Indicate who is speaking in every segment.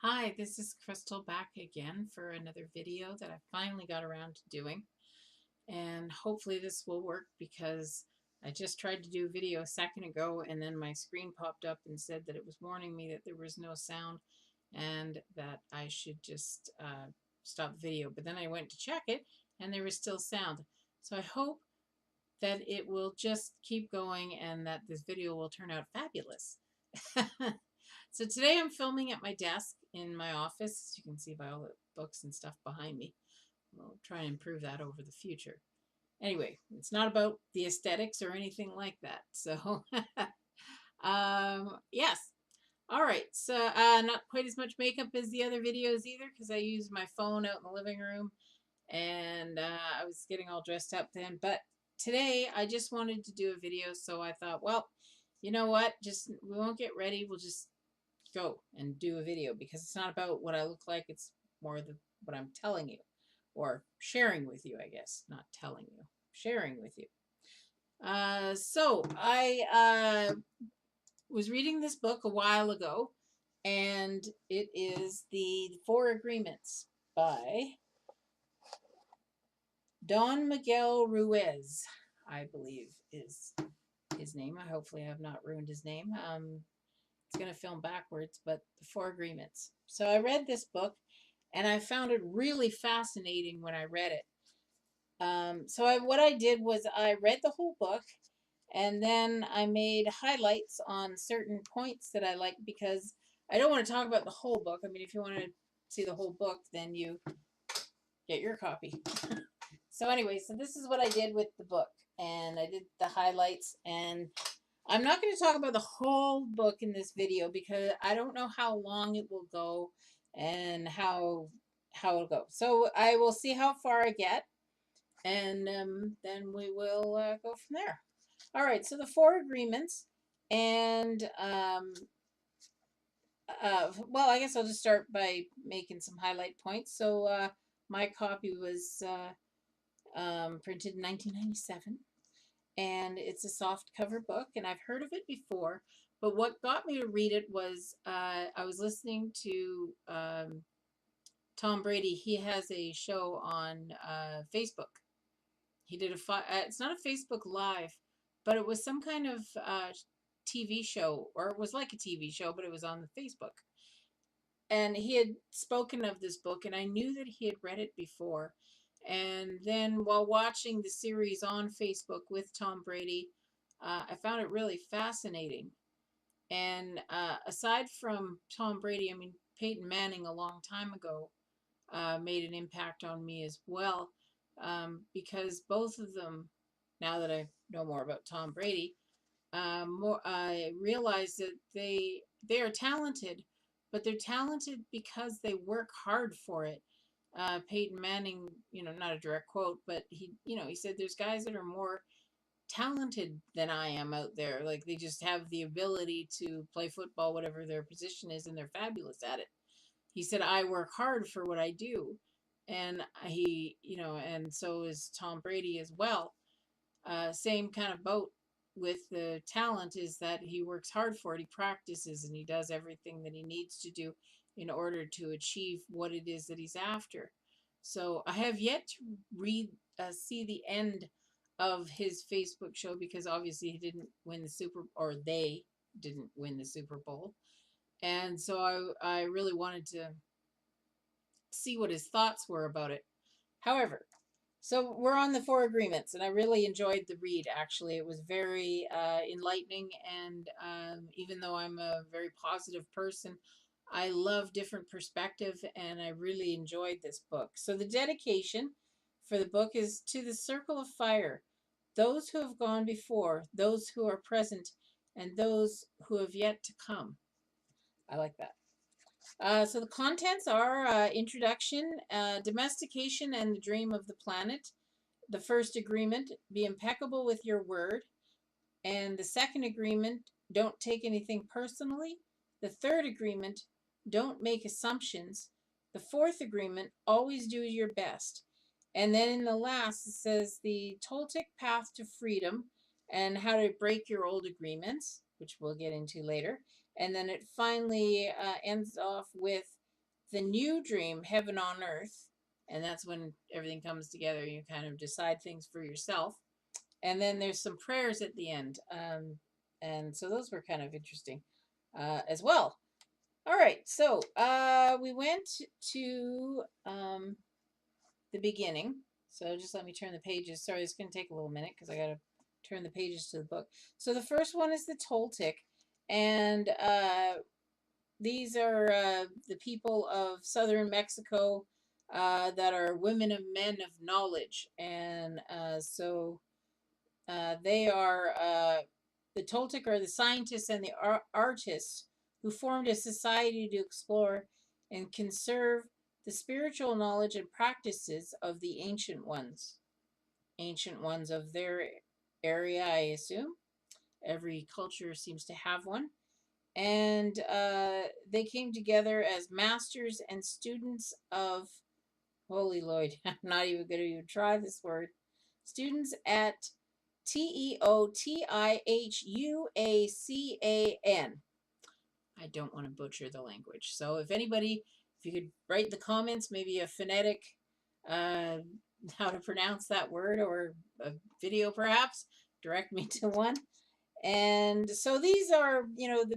Speaker 1: Hi, this is Crystal back again for another video that I finally got around to doing. And hopefully this will work because I just tried to do a video a second ago and then my screen popped up and said that it was warning me that there was no sound and that I should just stop the video. But then I went to check it and there was still sound. So I hope that it will just keep going and that this video will turn out fabulous. So today I'm filming at my desk in my office. As you can see by all the books and stuff behind me. We'll try and improve that over the future. Anyway, it's not about the aesthetics or anything like that. So, yes. All right. So, not quite as much makeup as the other videos either because I used my phone out in the living room and I was getting all dressed up then. But today I just wanted to do a video, so I thought, well, you know what? Just we won't get ready. We'll just go and do a video because it's not about what I look like. It's more what I'm telling you or sharing with you, I guess. Not telling you, sharing with you. So I was reading this book a while ago, and it is the Four Agreements by Don Miguel Ruiz, I believe is his name. I hopefully have not ruined his name. It's going to film backwards, but the Four Agreements. So I read this book, and I found it really fascinating when I read it. What I did was I read the whole book, and then I made highlights on certain points that I liked because I don't want to talk about the whole book. I mean, if you want to see the whole book, then you get your copy. So anyway, so this is what I did with the book, and I did the highlights, and I'm not going to talk about the whole book in this video because I don't know how long it will go and how it'll go. So I will see how far I get, and then we will go from there. All right, so the Four Agreements, and well, I guess I'll just start by making some highlight points. So my copy was printed in 1997, and it's a soft cover book, and I've heard of it before, but what got me to read it was I was listening to Tom Brady. He has a show on Facebook. He did it's not a Facebook Live, but it was some kind of TV show, or it was like a TV show, but it was on the Facebook. And he had spoken of this book, and I knew that he had read it before. And then while watching the series on Facebook with Tom Brady, I found it really fascinating. And aside from Tom Brady, I mean, Peyton Manning a long time ago made an impact on me as well, because both of them, now that I know more about Tom Brady, I realized that they are talented, but they're talented because they work hard for it. Peyton Manning, not a direct quote, but he said there's guys that are more talented than I am out there. Like they just have the ability to play football, whatever their position is, and they're fabulous at it. He said, I work hard for what I do. And and so is Tom Brady as well. Same kind of boat with the talent is that he works hard for it. He practices and he does everything that he needs to do in order to achieve what it is that he's after. So I have yet to see the end of his Facebook show because obviously he didn't win the or they didn't win the Super Bowl. And so I really wanted to see what his thoughts were about it. However, so we're on the Four Agreements, and I really enjoyed the read. Actually, it was very enlightening, and even though I'm a very positive person, I love different perspective, and I really enjoyed this book. So the dedication for the book is to the circle of fire, those who have gone before, those who are present, and those who have yet to come. I like that. So the contents are introduction, domestication, and the dream of the planet. The first agreement, be impeccable with your word. And the second agreement, don't take anything personally. The third agreement, don't make assumptions. The fourth agreement, always do your best. And then in the last, it says the Toltec path to freedom and how to break your old agreements, which we'll get into later. And then it finally ends off with the new dream, heaven on earth, and that's when everything comes together. You kind of decide things for yourself. And then there's some prayers at the end. And so those were kind of interesting as well. All right, so we went to the beginning. So just let me turn the pages. Sorry, it's going to take a little minute because I got to turn the pages to the book. So the first one is the Toltec, and these are the people of southern Mexico that are women and men of knowledge, and they are the Toltec are the scientists and the artists who formed a society to explore and conserve the spiritual knowledge and practices of the ancient ones of their area, I assume. Every culture seems to have one. And they came together as masters and students of, holy Lloyd, I'm not even going to even try this word, students at Teotihuacan. I don't want to butcher the language. So if anybody, if you could write in the comments, maybe a phonetic, uh, how to pronounce that word, or a video perhaps, direct me to one. And so these are, the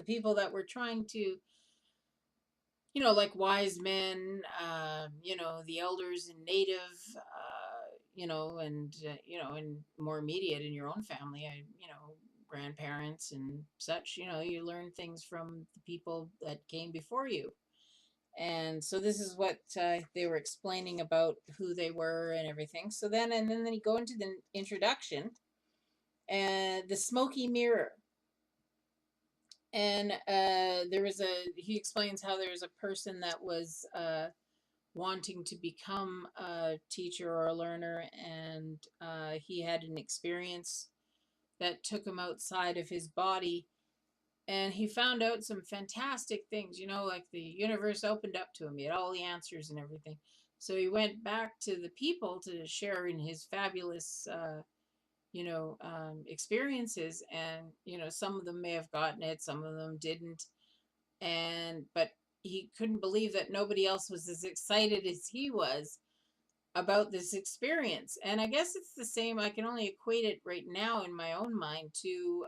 Speaker 1: people that were trying to, like wise men, the elders and native, and more immediate in your own family, grandparents and such, you learn things from the people that came before you. And so this is what they were explaining about who they were and everything. So then you go into the introduction and the smoky mirror. And he explains how there's a person that was wanting to become a teacher or a learner, and he had an experience that took him outside of his body, and he found out some fantastic things, like the universe opened up to him. He had all the answers and everything. So he went back to the people to share in his fabulous experiences, and some of them may have gotten it, some of them didn't, but he couldn't believe that nobody else was as excited as he was about this experience. And I guess it's the same. I can only equate it right now in my own mind to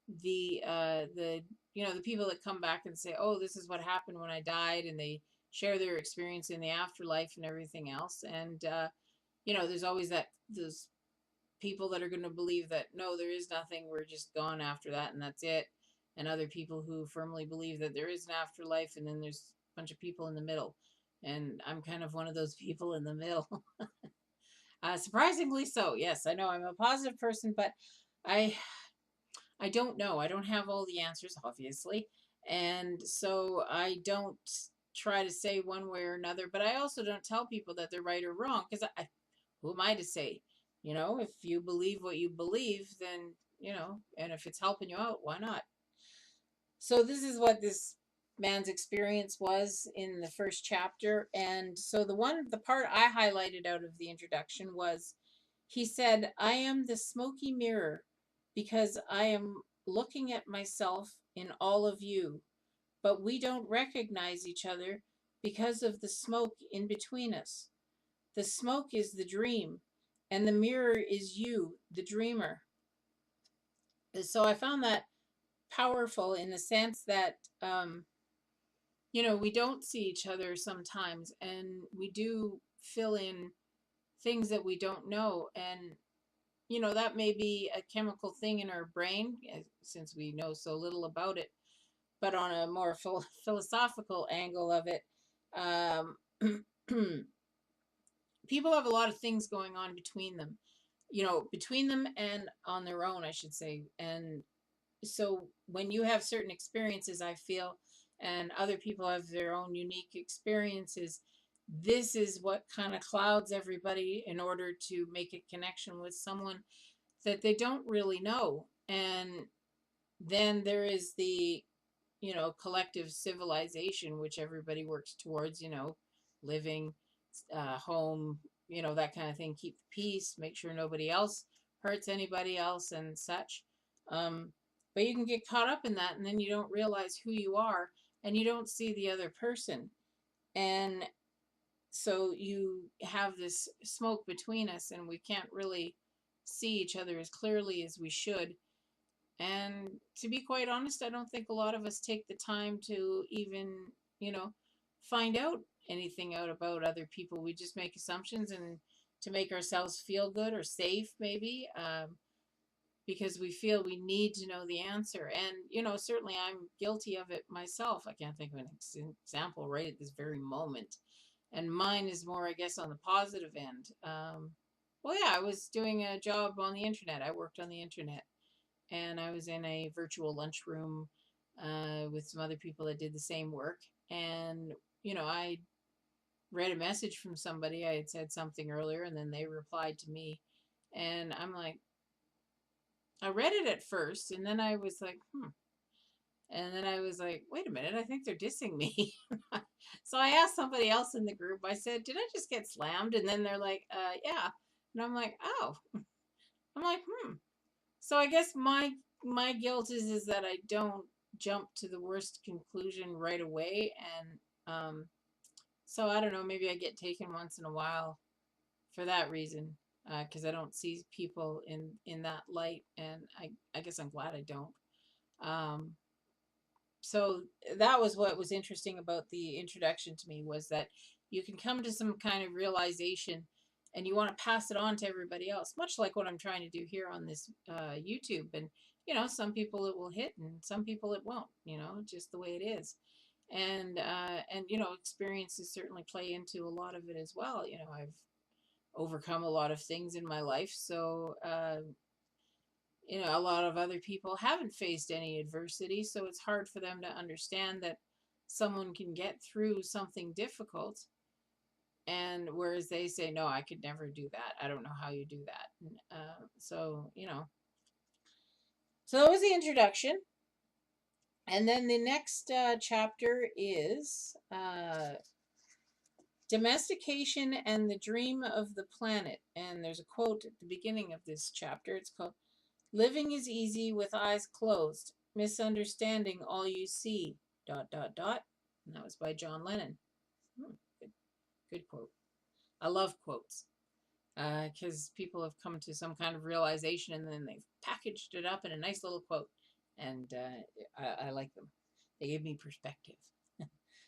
Speaker 1: the people that come back and say, oh, this is what happened when I died, and they share their experience in the afterlife and everything else. And there's always those people that are going to believe that no, there is nothing, we're just gone after that and that's it. And other people who firmly believe that there is an afterlife, and then there's a bunch of people in the middle. And I'm kind of one of those people in the middle. Surprisingly so. Yes, I know I'm a positive person, but I I don't know. I don't have all the answers, obviously. And so I don't try to say one way or another, but I also don't tell people that they're right or wrong, because who am I to say? If you believe what you believe, then, and if it's helping you out, why not? So this is what this man's experience was in the first chapter. And so the part I highlighted out of the introduction was, he said, I am the smoky mirror because I am looking at myself in all of you, but we don't recognize each other because of the smoke in between us. The smoke is the dream, and the mirror is you, the dreamer. So I found that powerful in the sense that, we don't see each other sometimes, and we do fill in things that we don't know. And, that may be a chemical thing in our brain, since we know so little about it. But on a more philosophical angle of it, um, people have a lot of things going on between them and on their own, I should say. And so when you have certain experiences, I feel, and other people have their own unique experiences, this is what kind of clouds everybody in order to make a connection with someone that they don't really know. And then there is the, collective civilization, which everybody works towards, living, home, that kind of thing, keep the peace, make sure nobody else hurts anybody else and such. But you can get caught up in that, and then you don't realize who you are, and you don't see the other person. And so you have this smoke between us, and we can't really see each other as clearly as we should. And to be quite honest, I don't think a lot of us take the time to even, you know, find out anything out about other people. We just make assumptions and to make ourselves feel good or safe, maybe, because we feel we need to know the answer. And, certainly I'm guilty of it myself. I can't think of an example right at this very moment. And mine is more, I guess, on the positive end. Well, yeah, I was doing a job on the internet. I worked on the internet, and I was in a virtual lunchroom with some other people that did the same work. And, I read a message from somebody. I had said something earlier, and then they replied to me. And I'm like, I read it at first, and then I was like, hmm. And then I was like, wait a minute, I think they're dissing me. So I asked somebody else in the group, I said, did I just get slammed? And then they're like, yeah. And I'm like, oh. I'm like, hmm. So I guess my guilt is that I don't jump to the worst conclusion right away. And so I don't know, maybe I get taken once in a while for that reason, because I don't see people in that light, and I guess I'm glad I don't. Um, so that was what was interesting about the introduction to me, was that you can come to some kind of realization, and you want to pass it on to everybody else, much like what I'm trying to do here on this YouTube. And some people it will hit, and some people it won't. Just the way it is. And experiences certainly play into a lot of it as well. I've overcome a lot of things in my life, so a lot of other people haven't faced any adversity, so it's hard for them to understand that someone can get through something difficult. And whereas they say, no, I could never do that. I don't know how you do that. So that was the introduction. And then the next chapter is domestication and the dream of the planet. And there's a quote at the beginning of this chapter. It's called, living is easy with eyes closed, misunderstanding all you see, dot, dot, dot. And that was by John Lennon. Good, good quote. I love quotes because people have come to some kind of realization, and then they've packaged it up in a nice little quote. And I like them. They give me perspective.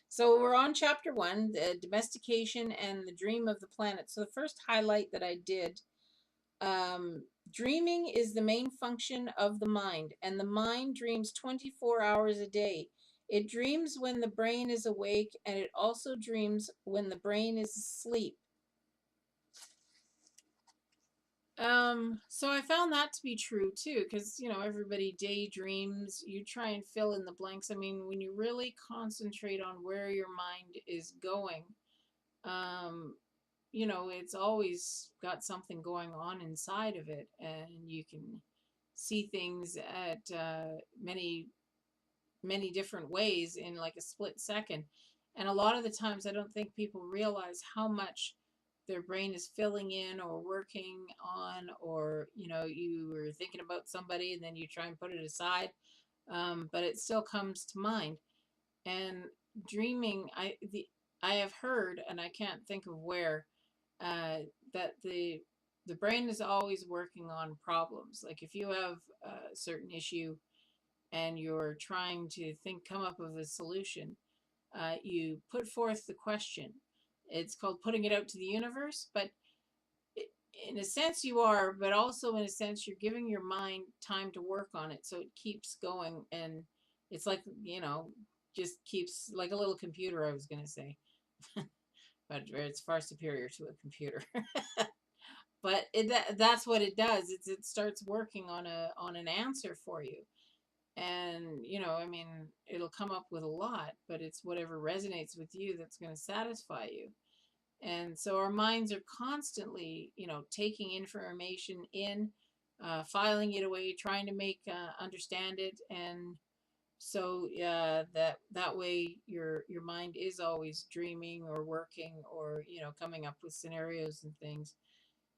Speaker 1: So we're on chapter 1, the domestication and the dream of the planet. So the first highlight that I did, dreaming is the main function of the mind, and the mind dreams 24 hours a day. It dreams when the brain is awake, and it also dreams when the brain is asleep. So I found that to be true too, because everybody daydreams. You try and fill in the blanks. I mean, when you really concentrate on where your mind is going, um, it's always got something going on inside of it, and you can see things at many, many different ways in like a split second. And a lot of the times, I don't think people realize how much their brain is filling in or working on, or you were thinking about somebody and then you try and put it aside, but it still comes to mind. And dreaming, I have heard, and I can't think of where, that the brain is always working on problems. Like if you have a certain issue and you're trying to come up with a solution, you put forth the question. It's called putting it out to the universe, but in a sense you are, but also in a sense you're giving your mind time to work on it, so it keeps going. And it's like, just keeps, like a little computer, I was going to say, but it's far superior to a computer. But that's what it does. It starts working on an answer for you. And I mean, it'll come up with a lot, but it's whatever resonates with you that's going to satisfy you. And so our minds are constantly, taking information in, filing it away, trying to make understand it. And so that way your mind is always dreaming or working, or coming up with scenarios and things.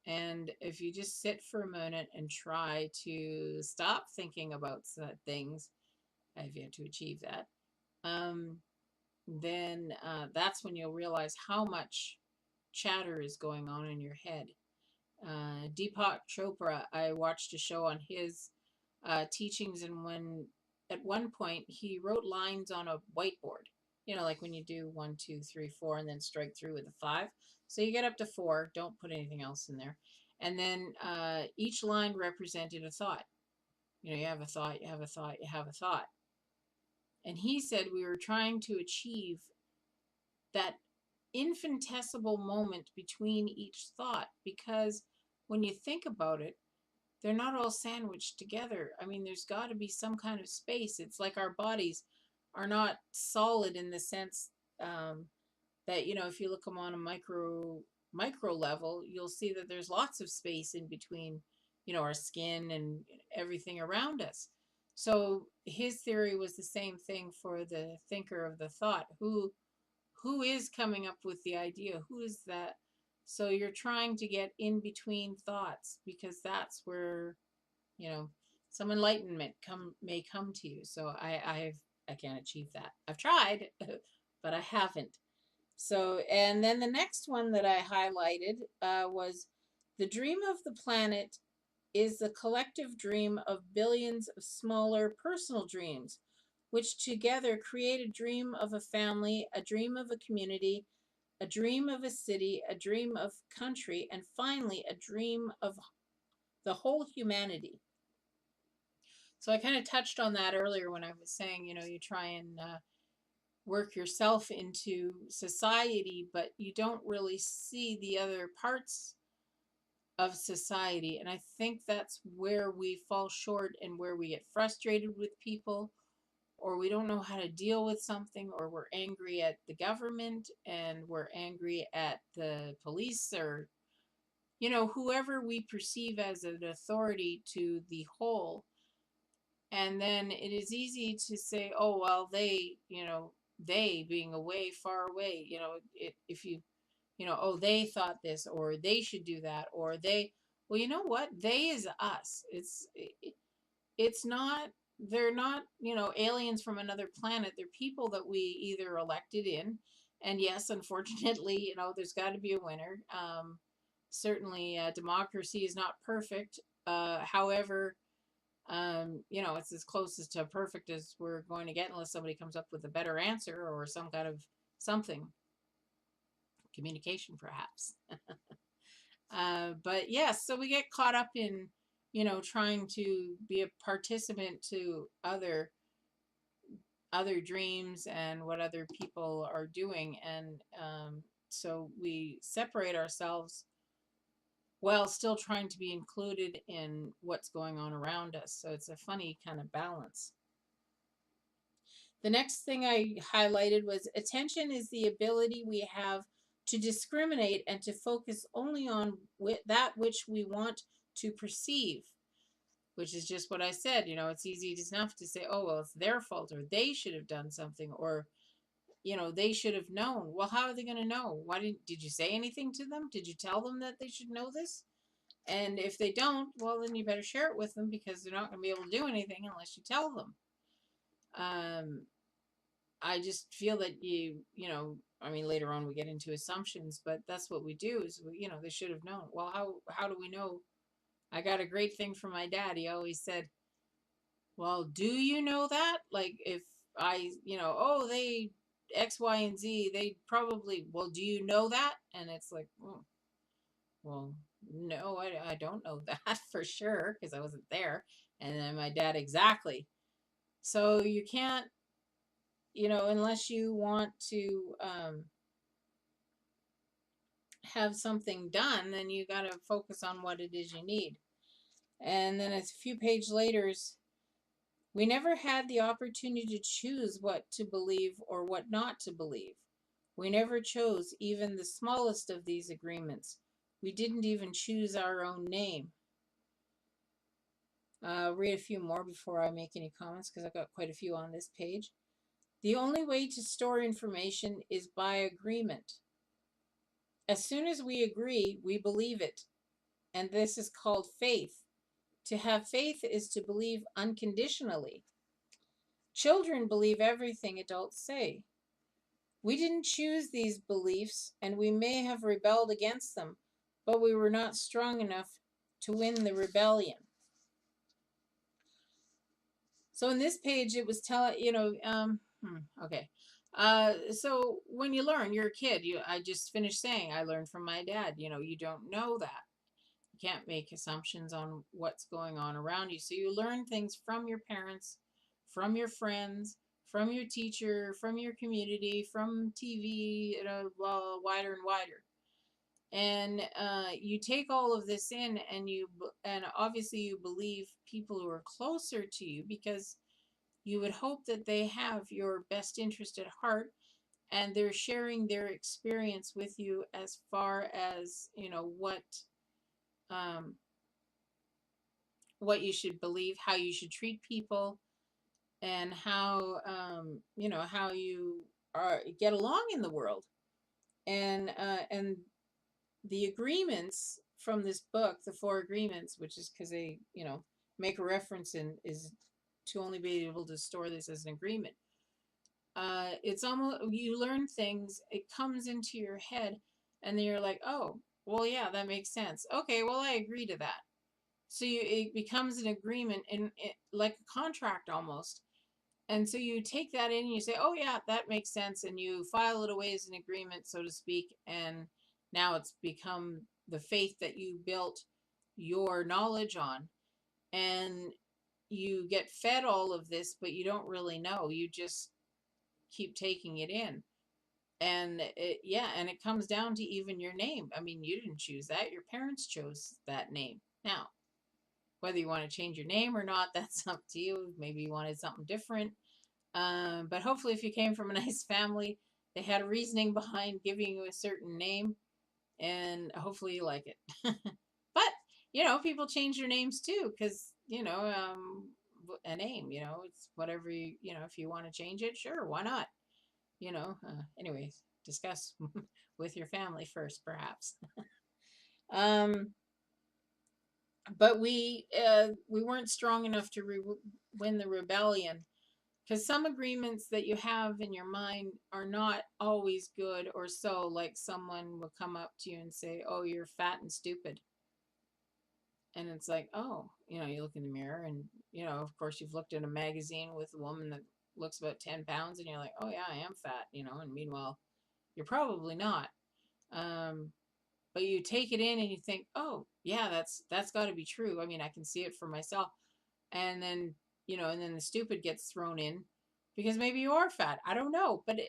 Speaker 1: And if you just sit for a minute and try to stop thinking about things, I've yet to achieve that, um, then that's when you'll realize how much chatter is going on in your head. Deepak Chopra, I watched a show on his teachings, and when at one point he wrote lines on a whiteboard. You know, like when you do 1, 2, 3, 4, and then strike through with a 5. So you get up to 4. Don't put anything else in there, and then each line represented a thought. You know, you have a thought, you have a thought, you have a thought. And he said we were trying to achieve that infinitesimal moment between each thought, because when you think about it, they're not all sandwiched together. I mean, there's got to be some kind of space. It's like our bodies are not solid in the sense that, you know, if you look them on a micro level, you'll see that there's lots of space in between, you know, our skin and everything around us. So his theory was the same thing for the thinker of the thought. Who is coming up with the idea? Who is that? So you're trying to get in between thoughts, because that's where, you know, some enlightenment may come to you. So I can't achieve that. I've tried, but I haven't. So, and then the next one that I highlighted was the dream of the planet is the collective dream of billions of smaller personal dreams, which together create a dream of a family, a dream of a community, a dream of a city, a dream of country, and finally a dream of the whole humanity. So I kind of touched on that earlier when I was saying, you know, you try and work yourself into society, but you don't really see the other parts of society. And I think that's where we fall short and where we get frustrated with people, or we don't know how to deal with something, or we're angry at the government and we're angry at the police, or, you know, whoever we perceive as an authority to the whole. And then it is easy to say, oh, well, they, you know, they being away, far away, you know, if you know, oh, they thought this, or they should do that, or they, well, you know what? They is us. It's not, they're not, you know, aliens from another planet. They're people that we either elected in. And yes, unfortunately, you know, there's got to be a winner. Certainly, democracy is not perfect. However, you know, it's as close as to perfect as we're going to get, unless somebody comes up with a better answer or some kind of something, communication perhaps. But yes, so we get caught up in, you know, trying to be a participant to other dreams and what other people are doing, and so we separate ourselves while still trying to be included in what's going on around us. So it's a funny kind of balance. The next thing I highlighted was attention is the ability we have to discriminate and to focus only on that which we want to perceive, which is just what I said. You know, it's easy enough to say, oh, well, it's their fault, or they should have done something, or, you know, they should have known. Well, how are they going to know? Did you say anything to them? Did you tell them that they should know this? And if they don't, well, then you better share it with them, because they're not going to be able to do anything unless you tell them. I just feel that you know, I mean, later on we get into assumptions, but that's what we do is, we, you know, they should have known. Well, how do we know? I got a great thing from my dad. He always said, well, do you know that? Like, if I, you know, oh, they X, Y, and Z, they probably, well, do you know that? And it's like, well, no, I don't know that for sure, because I wasn't there. And then my dad, exactly. So you can't, you know, unless you want to have something done, then you got to focus on what it is you need. And then a few pages later, we never had the opportunity to choose what to believe or what not to believe. We never chose even the smallest of these agreements. We didn't even choose our own name. I'll read a few more before I make any comments, because I've got quite a few on this page. The only way to store information is by agreement. As soon as we agree, we believe it. And this is called faith. To have faith is to believe unconditionally. Children believe everything adults say. We didn't choose these beliefs, and we may have rebelled against them, but we were not strong enough to win the rebellion. So in this page, it was okay. So when you learn, you're a kid. I just finished saying I learned from my dad. You don't know that. You can't make assumptions on what's going on around you. So you learn things from your parents, from your friends, from your teacher, from your community, from TV, wider and wider. And you take all of this in, and obviously you believe people who are closer to you, because you would hope that they have your best interest at heart, and they're sharing their experience with you as far as um, what you should believe, how you should treat people, and how you get along in the world. And the agreements from this book, the four agreements, which is because they make a reference and is to only be able to store this as an agreement. It's almost, you learn things, it comes into your head, and then you're like, oh, well, yeah, that makes sense. Okay, well, I agree to that. So it becomes an agreement, like a contract almost. And so you take that in and you say, oh, yeah, that makes sense. And you file it away as an agreement, so to speak. And now it's become the faith that you built your knowledge on. And you get fed all of this, but you don't really know. You just keep taking it in. And it comes down to even your name. I mean, you didn't choose that. Your parents chose that name. Now, whether you want to change your name or not, that's up to you. Maybe you wanted something different. But hopefully, if you came from a nice family, they had a reasoning behind giving you a certain name, and hopefully you like it. But, people change their names too, because, a name, it's whatever if you want to change it, sure, why not? Anyways, discuss with your family first, perhaps. um, but we weren't strong enough to win the rebellion, because some agreements that you have in your mind are not always good, or so, like someone will come up to you and say, oh, you're fat and stupid. And it's like, oh, you look in the mirror, and of course you've looked at a magazine with a woman that looks about 10 pounds, and you're like, oh yeah, I am fat, and meanwhile you're probably not. um, but you take it in and you think, oh yeah, that's got to be true. I mean, I can see it for myself. And then the stupid gets thrown in, because maybe you are fat, I don't know. But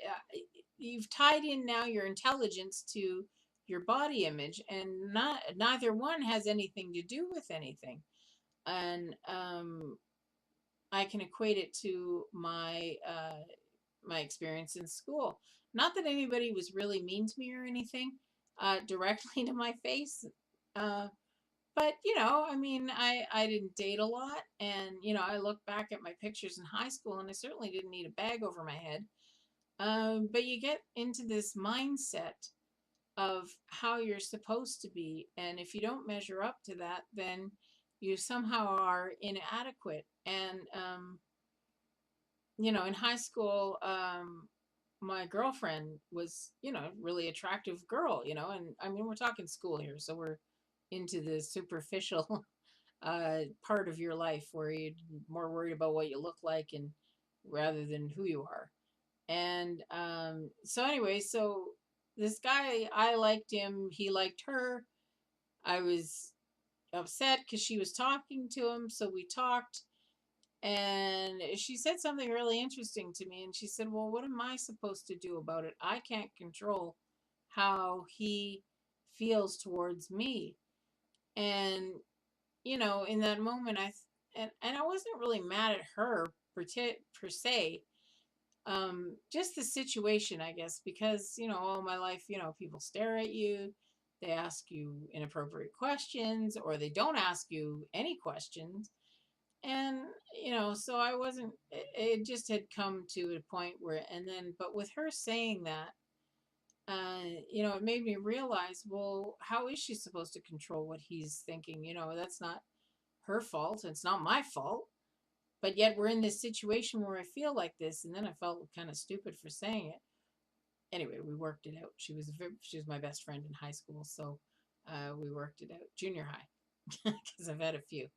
Speaker 1: you've tied in now your intelligence to your body image, and neither one has anything to do with anything. And I can equate it to my experience in school. Not that anybody was really mean to me or anything, directly to my face. uh, but I mean, I didn't date a lot, and I look back at my pictures in high school, and I certainly didn't need a bag over my head. But you get into this mindset of how you're supposed to be, and if you don't measure up to that, then you somehow are inadequate. And in high school, my girlfriend was, really attractive girl, and I mean, we're talking school here, so we're into the superficial part of your life, where you're more worried about what you look like, and rather than who you are. And so anyway, so this guy, I liked him, he liked her. I was upset because she was talking to him, so we talked. And she said something really interesting to me. And she said, well, what am I supposed to do about it? I can't control how he feels towards me. And, in that moment, and I wasn't really mad at her per se. Just the situation, I guess, because, all my life, people stare at you, they ask you inappropriate questions, or they don't ask you any questions. And so I wasn't, it just had come to a point where, and then, but with her saying that, it made me realize, well, how is she supposed to control what he's thinking? That's not her fault. It's not my fault. But yet we're in this situation where I feel like this, and then I felt kind of stupid for saying it. Anyway, we worked it out. She was my best friend in high school, so we worked it out. Junior high, because I've had a few.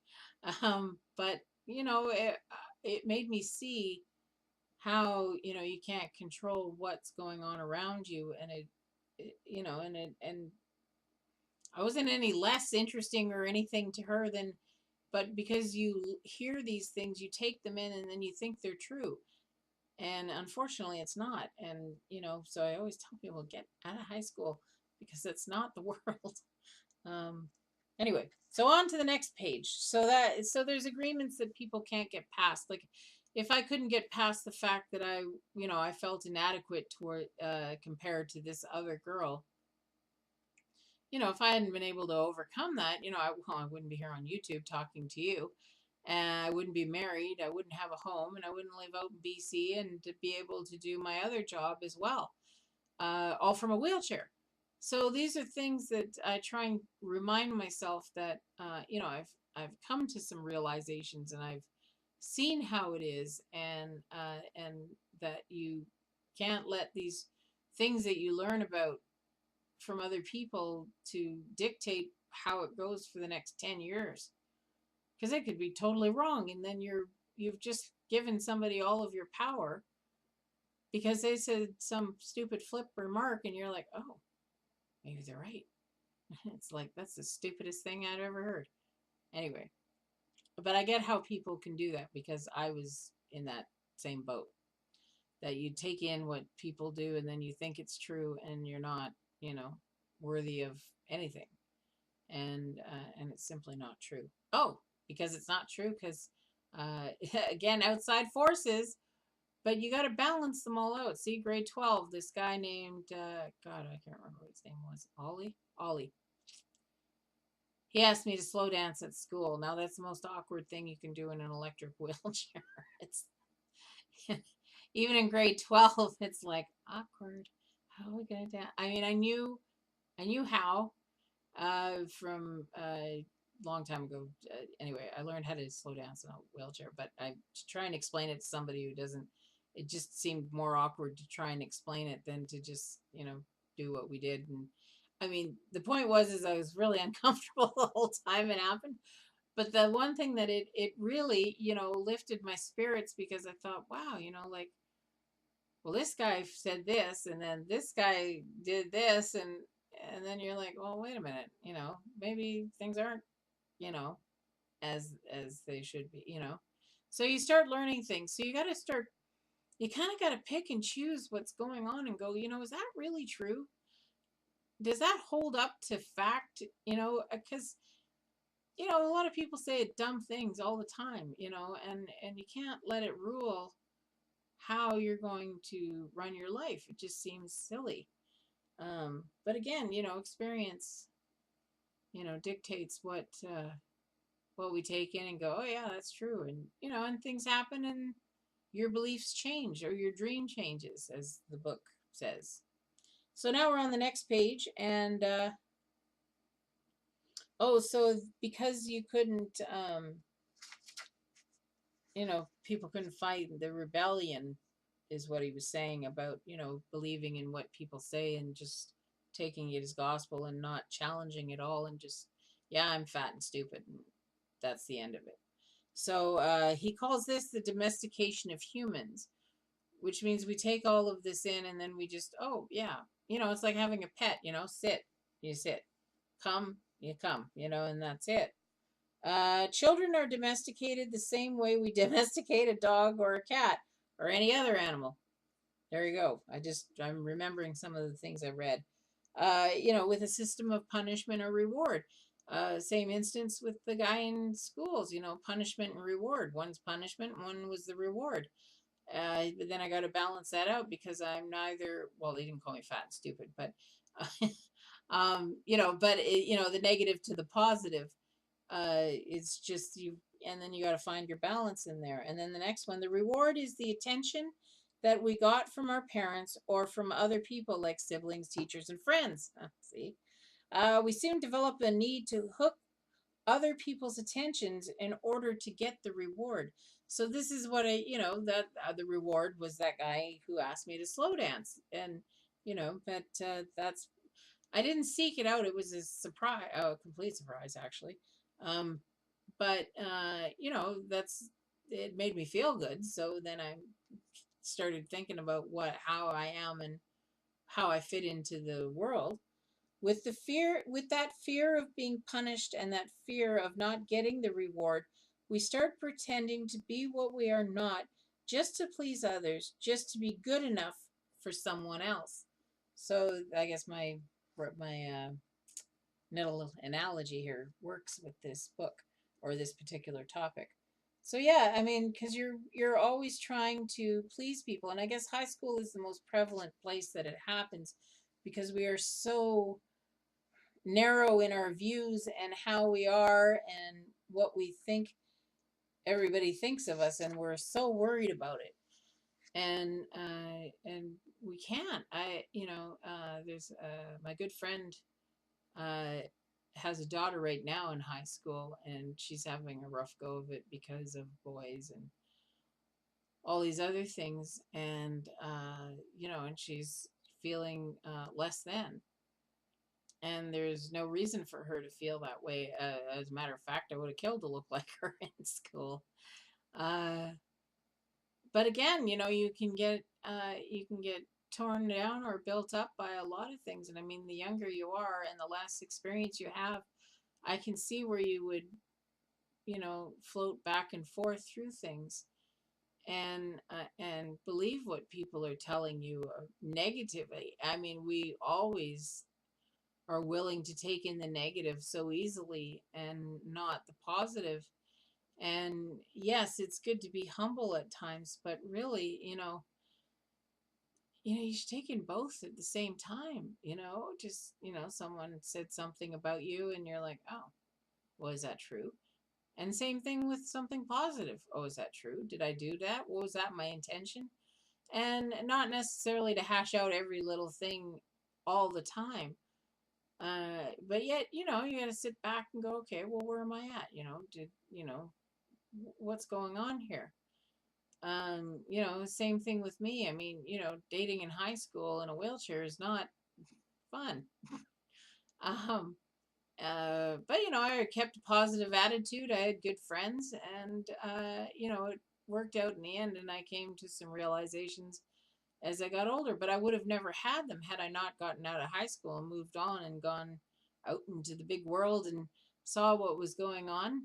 Speaker 1: But it made me see how you can't control what's going on around you, and and I wasn't any less interesting or anything to her than, but because you hear these things, you take them in, and then you think they're true. And unfortunately, it's not. And, so I always tell people, get out of high school because it's not the world. Um, anyway, so on to the next page. So there's agreements that people can't get past. Like, if I couldn't get past the fact that I felt inadequate toward compared to this other girl, if I hadn't been able to overcome that, I wouldn't be here on YouTube talking to you. And I wouldn't be married. I wouldn't have a home, and I wouldn't live out in BC and to be able to do my other job as well, all from a wheelchair. So these are things that I try and remind myself that I've come to some realizations, and I've seen how it is, and that you can't let these things that you learn about from other people to dictate how it goes for the next 10 years, because it could be totally wrong, and then you've just given somebody all of your power because they said some stupid flip remark, and you're like, oh, maybe they're right. It's like, that's the stupidest thing I'd ever heard. Anyway, but I get how people can do that because I was in that same boat, that you take in what people do and then you think it's true, and you're not worthy of anything, and it's simply not true. Oh, because it's not true, because again, outside forces, but you got to balance them all out. See, grade 12, this guy named God, I can't remember what his name was. Ollie. He asked me to slow dance at school. Now that's the most awkward thing you can do in an electric wheelchair. It's even in grade 12, it's like awkward. How are we gonna dance? I mean, I knew how from a long time ago. Anyway, I learned how to slow dance in a wheelchair, but to try and explain it to somebody who doesn't, it just seemed more awkward to try and explain it than to just, do what we did. And I mean, the point was, is I was really uncomfortable the whole time it happened. But the one thing that it really, lifted my spirits, because I thought, wow, like, well, this guy said this, and then this guy did this, and then you're like, well, wait a minute, maybe things aren't, you know, as they should be, So you start learning things. So you kind of got to pick and choose what's going on and go, is that really true? Does that hold up to fact? Because a lot of people say dumb things all the time, and you can't let it rule how you're going to run your life. It just seems silly. But again, experience, dictates what we take in and go, oh yeah, that's true. And, and things happen, and your beliefs change, or your dream changes, as the book says. So now we're on the next page, and, so because you couldn't, people couldn't fight the rebellion, is what he was saying about, believing in what people say and just taking it as gospel and not challenging it all, and just, yeah, I'm fat and stupid, and that's the end of it. So he calls this the domestication of humans, which means we take all of this in, and then we just, oh, yeah, it's like having a pet, sit, you sit, come, you come, and that's it. Children are domesticated the same way we domesticate a dog or a cat or any other animal. There you go. I'm remembering some of the things I read. With a system of punishment or reward. Same instance with the guy in schools, punishment and reward. One's punishment, one was the reward. But then I got to balance that out, because I'm neither, well, they didn't call me fat and stupid, but, the negative to the positive, it's just you, and then you got to find your balance in there. And then the next one, the reward is the attention, that we got from our parents or from other people like siblings, teachers, and friends. See, we soon develop a need to hook other people's attentions in order to get the reward. So this is what that the reward was that guy who asked me to slow dance, and but that's I didn't seek it out. It was a surprise, a complete surprise actually. Um, but that's it made me feel good. So then I started thinking about how I am and how I fit into the world with that fear of being punished and that fear of not getting the reward. We start pretending to be what we are not, just to please others, just to be good enough for someone else. So I guess my little analogy here works with this book or this particular topic. So yeah, I mean, because you're always trying to please people, and I guess high school is the most prevalent place that it happens, because we are so narrow in our views and how we are and what we think everybody thinks of us, and we're so worried about it. And we can't. There's my good friend uh, has a daughter right now in high school, and she's having a rough go of it because of boys and all these other things, and and she's feeling less than. And there's no reason for her to feel that way. As a matter of fact, I would have killed to look like her in school. Uh, but again, you can get torn down or built up by a lot of things. And I mean, the younger you are and the less experience you have, I can see where you would, float back and forth through things and believe what people are telling you negatively. I mean, we always are willing to take in the negative so easily and not the positive. And yes, it's good to be humble at times, but really, you should take in both at the same time. Just someone said something about you, and you're like, oh, well, is that true? And same thing with something positive. Oh, is that true? Did I do that? What was that my intention? And not necessarily to hash out every little thing all the time. But yet, you got to sit back and go, okay, well, where am I at? What's going on here? Same thing with me. I mean, dating in high school in a wheelchair is not fun. Um, but I kept a positive attitude. I had good friends, and it worked out in the end. And I came to some realizations as I got older. But I would have never had them had I not gotten out of high school and moved on and gone out into the big world and saw what was going on.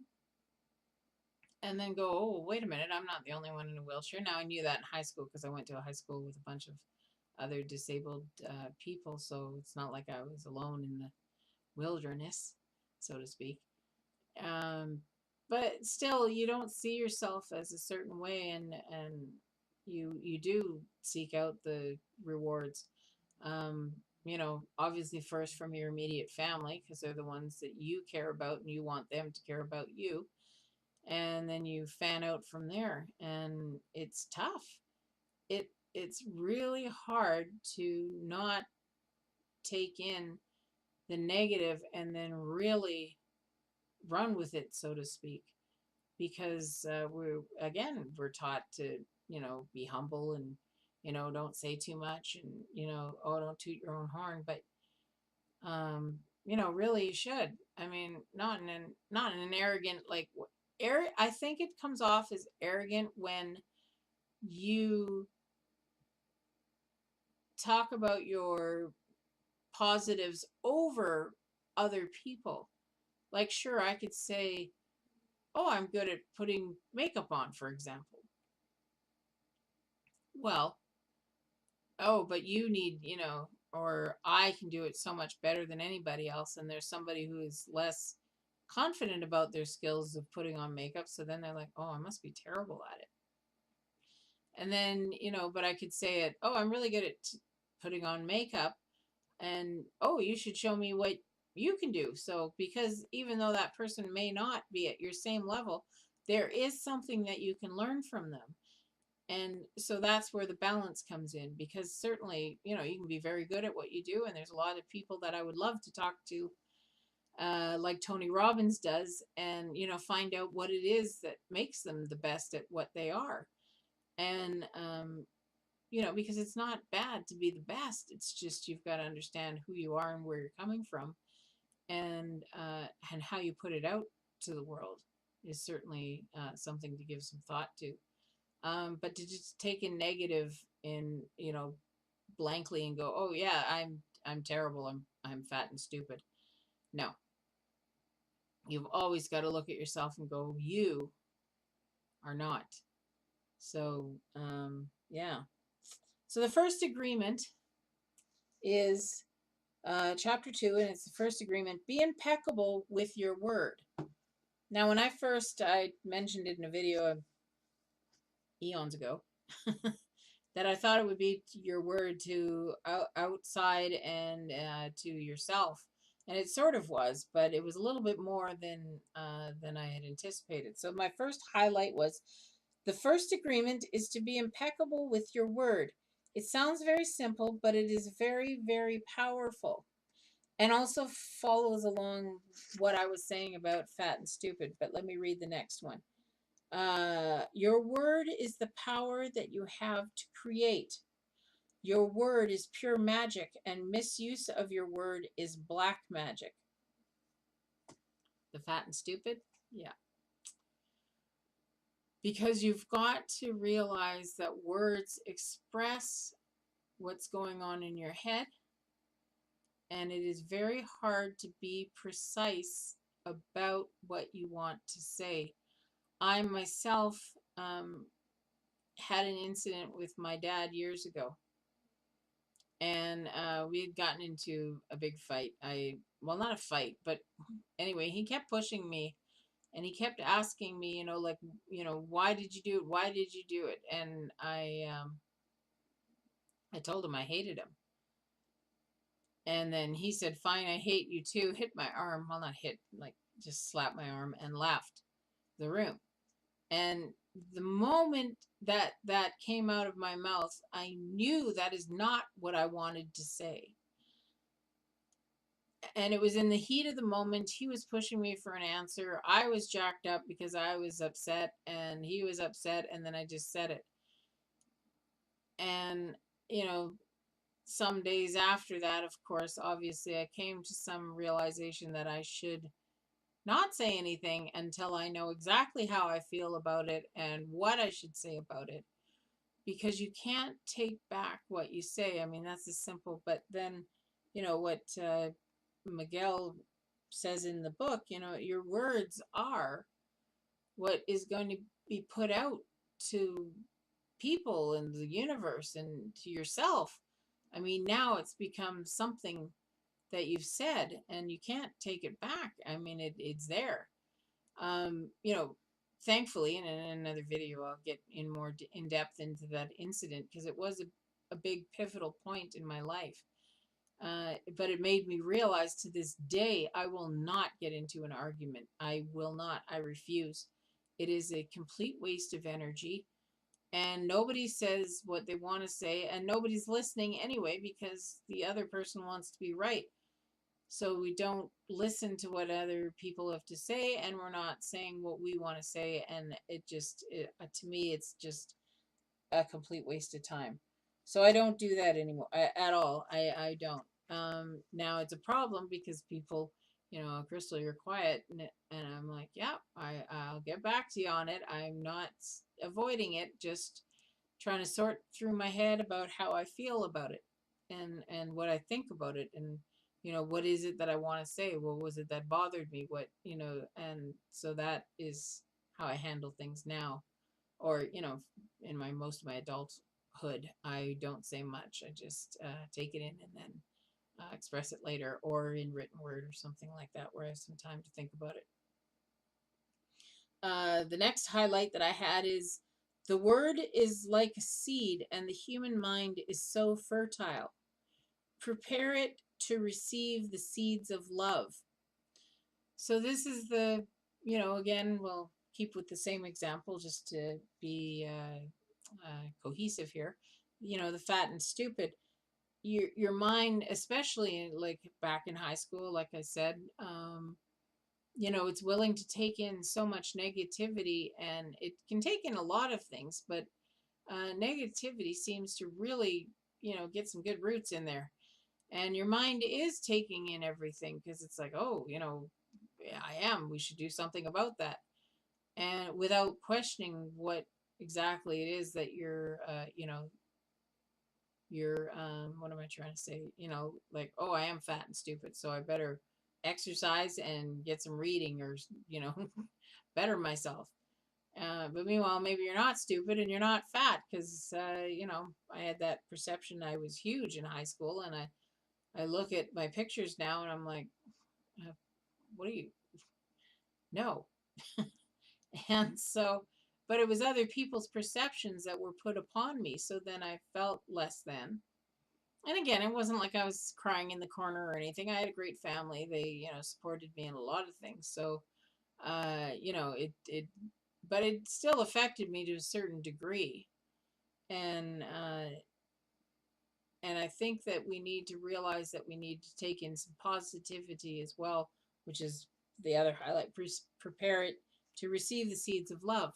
Speaker 1: And then go, oh, wait a minute, I'm not the only one in a wheelchair. Now, I knew that in high school because I went to a high school with a bunch of other disabled people. So it's not like I was alone in the wilderness, so to speak. Um, but still, you don't see yourself as a certain way, and you do seek out the rewards. Obviously first from your immediate family, because they're the ones that you care about and you want them to care about you, and then you fan out from there, and it's tough. It's really hard to not take in the negative and then really run with it, so to speak, because we're taught to be humble and don't say too much, and oh, don't toot your own horn. But really you should. I mean, not in an arrogant like I think it comes off as arrogant when you talk about your positives over other people. Like, sure, I could say, oh, I'm good at putting makeup on, for example. Well, oh, but you need, or I can do it so much better than anybody else. And there's somebody who is less confident about their skills of putting on makeup. So then they're like, oh, I must be terrible at it. And then, but I could say it, oh, I'm really good at putting on makeup. And, oh, you should show me what you can do. So, because even though that person may not be at your same level, there is something that you can learn from them. And so that's where the balance comes in, because certainly, you know, you can be very good at what you do. And there's a lot of people that I would love to talk to, like Tony Robbins does, and, you know, find out what it is that makes them the best at what they are. And, you know, because it's not bad to be the best. It's just you've got to understand who you are and where you're coming from, and how you put it out to the world is certainly something to give some thought to. But to just take a negative in, you know, blankly and go, oh yeah, I'm terrible. I'm fat and stupid. No, you've always got to look at yourself and go, you are not. So yeah. So the first agreement is chapter 2, and it's the first agreement: be impeccable with your word. Now, when I mentioned it in a video eons ago, that I thought it would be your word to outside and to yourself, and it sort of was, but it was a little bit more than I had anticipated. So my first highlight was the first agreement is to be impeccable with your word. It sounds very simple, but it is very, very powerful, and also follows along what I was saying about fat and stupid. But let me read the next one. Your word is the power that you have to create. Your word is pure magic, and misuse of your word is black magic. The fat and stupid? Yeah. Because you've got to realize that words express what's going on in your head, and it is very hard to be precise about what you want to say. I myself had an incident with my dad years ago, and we had gotten into a big fight. Well, not a fight, but anyway, he kept pushing me, and he kept asking me, you know, like, you know, why did you do it? Why did you do it? And I told him I hated him. And then he said, fine, I hate you too. Hit my arm. Well, not hit, like just slapped my arm and left the room. And the moment that that came out of my mouth, I knew that is not what I wanted to say. And it was in the heat of the moment. He was pushing me for an answer. I was jacked up because I was upset, and he was upset, and then I just said it. And, you know, some days after that, of course, obviously, I came to some realization that I should not say anything until I know exactly how I feel about it and what I should say about it. Because you can't take back what you say. I mean, that's as simple. But then, you know, what Miguel says in the book, you know, your words are what is going to be put out to people and the universe and to yourself. I mean, now it's become something that you've said, and you can't take it back. I mean, it's there. You know, thankfully, and in another video, I'll get in more in depth into that incident, because it was a big pivotal point in my life. But it made me realize, to this day, I will not get into an argument. I will not. I refuse. It is a complete waste of energy, and nobody says what they want to say, and nobody's listening anyway, because the other person wants to be right. So we don't listen to what other people have to say, and we're not saying what we want to say, and to me, it's just a complete waste of time. So I don't do that anymore at all. I don't. Now it's a problem because people, you know, Crystal, you're quiet, and I'm like, yeah, I'll get back to you on it. I'm not avoiding it, just trying to sort through my head about how I feel about it, and what I think about it, and, you know, what is it that I want to say? What was it that bothered me? What, you know, and so that is how I handle things now. Or, you know, in my most of my adulthood, I don't say much. I just take it in, and then express it later, or in written word or something like that, where I have some time to think about it. The next highlight that I had is: the word is like a seed, and the human mind is so fertile. Prepare it to receive the seeds of love. So this is the, you know, again, we'll keep with the same example just to be cohesive here. The fat and stupid. Your mind, especially like back in high school, like I said, it's willing to take in so much negativity, and it can take in a lot of things, but negativity seems to really, get some good roots in there. And your mind is taking in everything because it's like, oh, yeah, we should do something about that. And without questioning what exactly it is that what am I trying to say? Like, oh, I am fat and stupid, so I better exercise and get some reading or, better myself. But meanwhile, maybe you're not stupid and you're not fat because, I had that perception I was huge in high school, and I look at my pictures now and I'm like, uh, what are you? No. And so, but it was other people's perceptions that were put upon me. So then I felt less than. And again, it wasn't like I was crying in the corner or anything. I had a great family. They, supported me in a lot of things. So, but it still affected me to a certain degree. And, and I think that we need to realize that we need to take in some positivity as well, which is the other highlight. Prepare it to receive the seeds of love.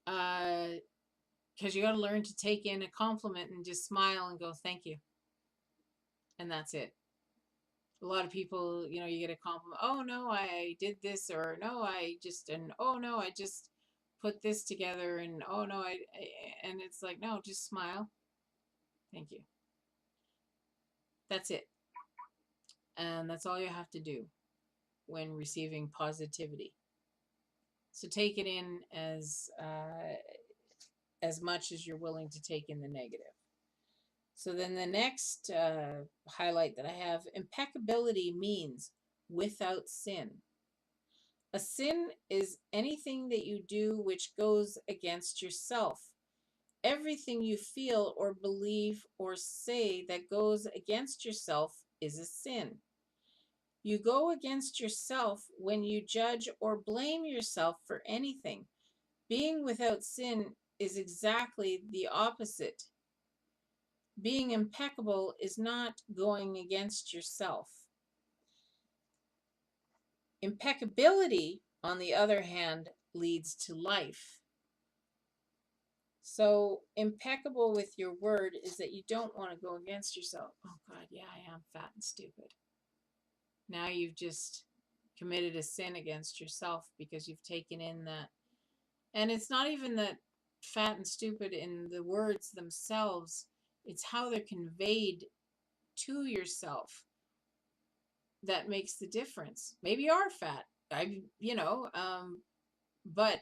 Speaker 1: Because you got to learn to take in a compliment and just smile and go, thank you. And that's it. A lot of people, you get a compliment. Oh, no, I did this. Or no, and oh, no, I just put this together. And oh, no, and it's like, no, just smile. Thank you. That's it. And that's all you have to do when receiving positivity. So take it in as much as you're willing to take in the negative. So then the next highlight that I have, impeccability means without sin. A sin is anything that you do which goes against yourself. Everything you feel or believe or say that goes against yourself is a sin. You go against yourself when you judge or blame yourself for anything. Being without sin is exactly the opposite. Being impeccable is not going against yourself. Impeccability, on the other hand, leads to life. So, impeccable with your word is that you don't want to go against yourself. Oh, God, yeah, I am fat and stupid. Now you've just committed a sin against yourself because you've taken in that. And it's not even that fat and stupid in the words themselves, it's how they're conveyed to yourself that makes the difference. Maybe you are fat. But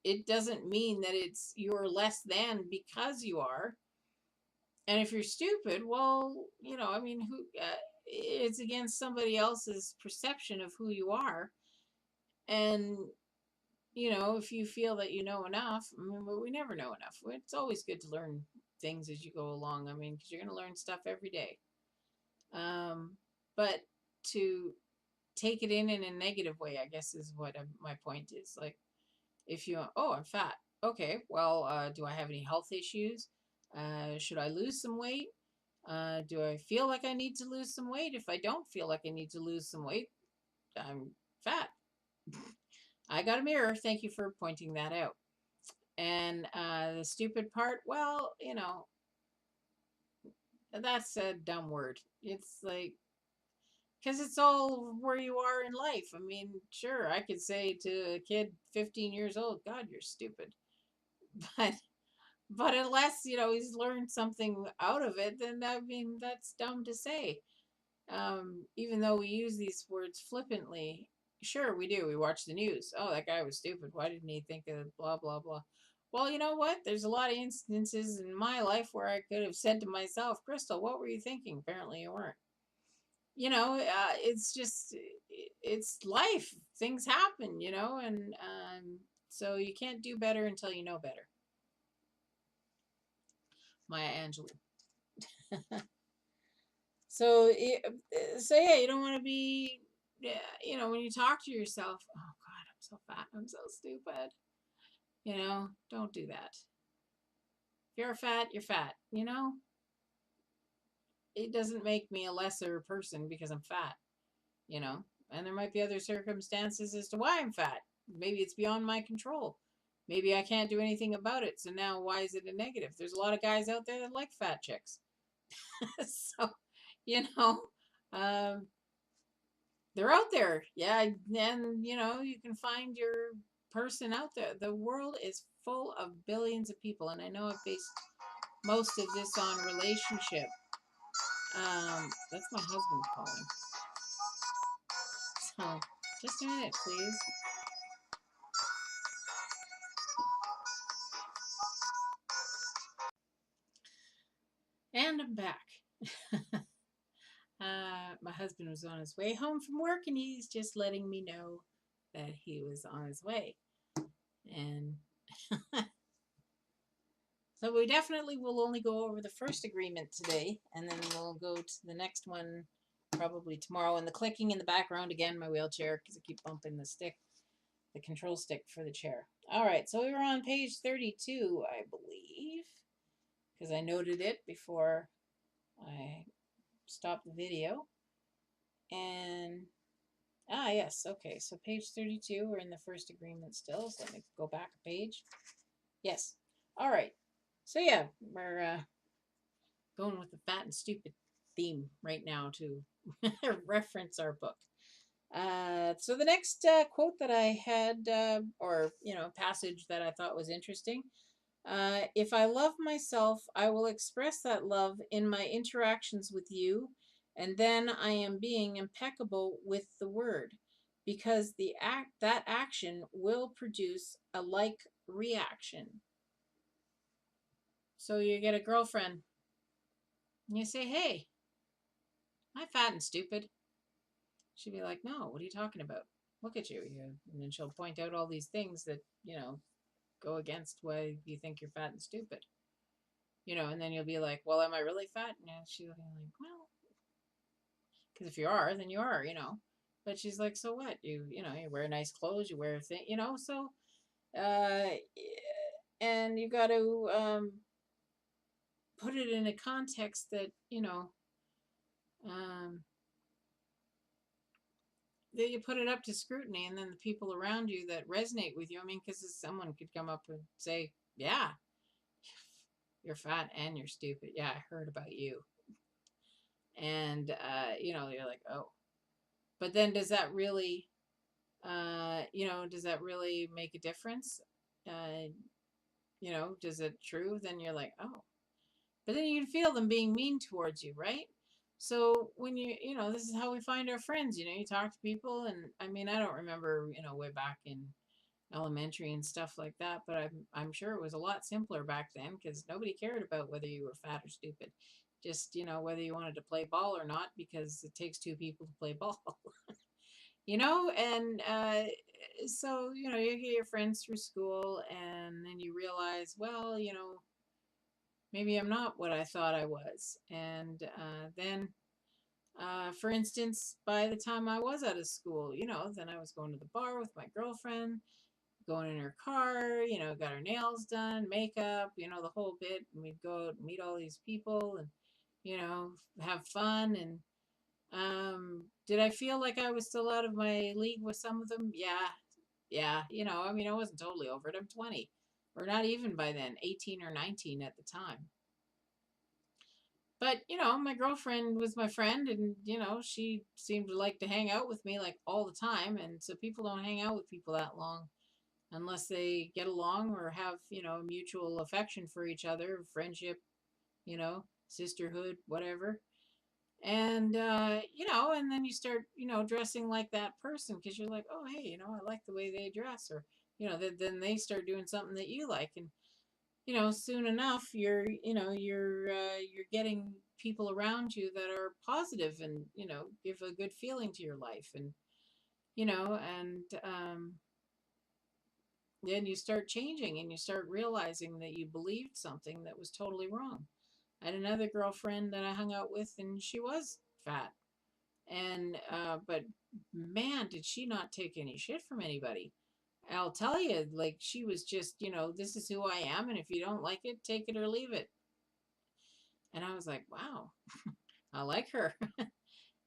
Speaker 1: it doesn't mean that you're less than because you are. And if you're stupid, well, who it's against somebody else's perception of who you are. And if you feel that you know enough, but we never know enough. It's always good to learn things as you go along. Because you're going to learn stuff every day. But to take it in a negative way, I guess is what my point is. Like, if oh, I'm fat. Okay, well, do I have any health issues? Should I lose some weight? Do I feel like I need to lose some weight? If I don't feel like I need to lose some weight, I'm fat. I got a mirror. Thank you for pointing that out. And the stupid part, well, that's a dumb word. It's like, because it's all where you are in life. Sure, I could say to a kid 15 years old, God, you're stupid. But unless, he's learned something out of it, then that's dumb to say. Even though we use these words flippantly, sure, we do. We watch the news. Oh, that guy was stupid. Why didn't he think of blah, blah, blah? Well, you know what? There's a lot of instances in my life where I could have said to myself, Crystal, what were you thinking? Apparently you weren't. It's just, it's life. Things happen, and so you can't do better until you know better. Maya Angelou. So, yeah, you don't want to be, when you talk to yourself, oh God, I'm so fat, I'm so stupid. Don't do that. If you're fat, you're fat. It doesn't make me a lesser person because I'm fat, you know. And there might be other circumstances as to why I'm fat. Maybe it's beyond my control. Maybe I can't do anything about it. So now why is it a negative? There's a lot of guys out there that like fat chicks. So, you know, um, they're out there. Yeah, and you can find your person out there. The world is full of billions of people, and I know I've based most of this on relationship. That's my husband calling. So, just a minute, please. And I'm back. My husband was on his way home from work, and he's just letting me know that he was on his way. And so we definitely will only go over the first agreement today, and then we'll go to the next one probably tomorrow. And the clicking in the background, again, my wheelchair, because I keep bumping the control stick for the chair. All right, so we were on page 32, I believe, because I noted it before I stopped the video. And, yes, okay, so page 32, we're in the first agreement still, so let me go back a page. Yes, all right. So, yeah, we're going with the fat and stupid theme right now to reference our book. So the next quote that I had, or passage that I thought was interesting. If I love myself, I will express that love in my interactions with you, and then I am being impeccable with the word, because that action will produce a like reaction. So you get a girlfriend, and you say, "Hey, am I fat and stupid?" She'd be like, "No, what are you talking about? Look at you." And then she'll point out all these things that, go against why you think you're fat and stupid. And then you'll be like, "Well, am I really fat?" And she'll be like, "Well, because if you are, then you are. But she's like, "So what? You wear nice clothes, you wear so, uh, and you got to put it in a context that, um, that you put it up to scrutiny, and then the people around you that resonate with you. I mean, because someone could come up and say, "Yeah, you're fat and you're stupid. Yeah, I heard about you." And, you're like, "Oh." But then does that really, does that really make a difference? Uh, does it true? Then you're like, "Oh." But then you can feel them being mean towards you, right? So when this is how we find our friends. You talk to people, and I mean, I don't remember, way back in elementary and stuff like that, but I'm sure it was a lot simpler back then because nobody cared about whether you were fat or stupid. Just, whether you wanted to play ball or not, because it takes two people to play ball. And so, you get your friends through school, and then you realize, well, maybe I'm not what I thought I was. And then, for instance, by the time I was out of school, then I was going to the bar with my girlfriend, going in her car, got her nails done, makeup, the whole bit. And we'd go meet all these people and, have fun. And did I feel like I was still out of my league with some of them? Yeah. Yeah. I mean, I wasn't totally over it. I'm 20, or not even by then, 18 or 19 at the time. But, my girlfriend was my friend, and, she seemed to like to hang out with me like all the time. And so people don't hang out with people that long unless they get along or have, mutual affection for each other, friendship, sisterhood, whatever. And, and then you start, dressing like that person because you're like, "Oh, hey, I like the way they dress," or, then they start doing something that you like. And, soon enough, you're getting people around you that are positive and, give a good feeling to your life. And, and, then you start changing and you start realizing that you believed something that was totally wrong. I had another girlfriend that I hung out with, and she was fat. And, but man, did she not take any shit from anybody. I'll tell you, like she was just, this is who I am, and if you don't like it, take it or leave it. And I was like, wow, I like her.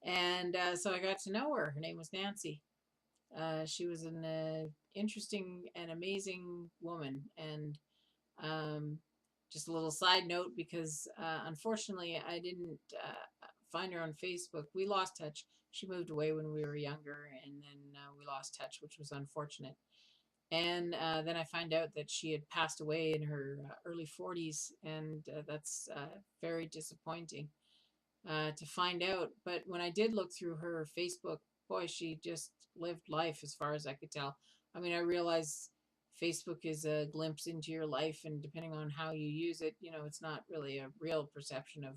Speaker 1: And so I got to know her. Her name was Nancy. She was an interesting and amazing woman. And um, just a little side note, because unfortunately I didn't find her on Facebook. We lost touch. She moved away when we were younger, and then we lost touch, which was unfortunate. And then I find out that she had passed away in her early 40s, and that's very disappointing to find out. But when I did look through her Facebook, boy, she just lived life as far as I could tell. I mean, I realize Facebook is a glimpse into your life, and depending on how you use it, it's not really a real perception of.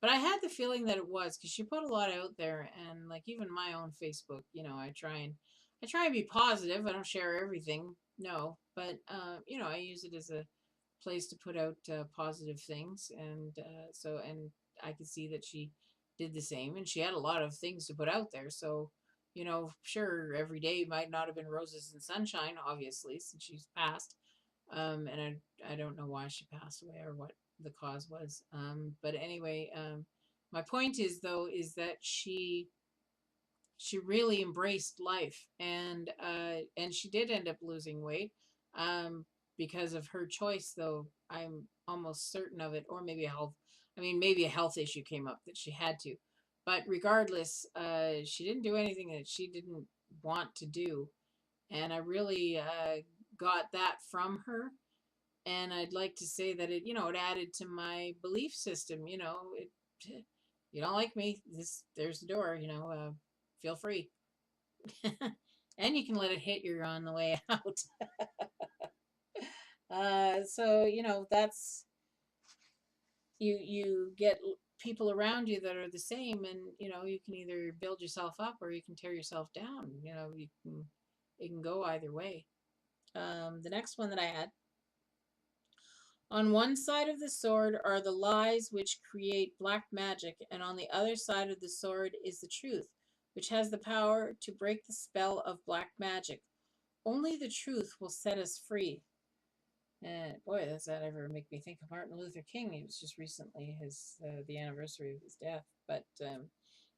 Speaker 1: But I had the feeling that it was, because she put a lot out there, and like even my own Facebook, I try and be positive. I don't share everything, no, but I use it as a place to put out positive things, and and I could see that she did the same, and she had a lot of things to put out there. So, sure, every day might not have been roses and sunshine, obviously, since she's passed. And I don't know why she passed away or what the cause was. But anyway, my point is though is that she really embraced life, and she did end up losing weight um because of her choice, though I'm almost certain of it. Or maybe a health issue came up that she had to. But regardless, she didn't do anything that she didn't want to do, and I really got that from her. And I'd like to say that it added to my belief system. You don't like me, there's the door, feel free. And you can let it hit you on the way out. So that's, you get people around you that are the same, and you can either build yourself up or you can tear yourself down. It can go either way. The next one that I had: on one side of the sword are the lies which create black magic, and on the other side of the sword is the truth, which has the power to break the spell of black magic. Only the truth will set us free. And boy, does that ever make me think of Martin Luther King. It was just recently the anniversary of his death. But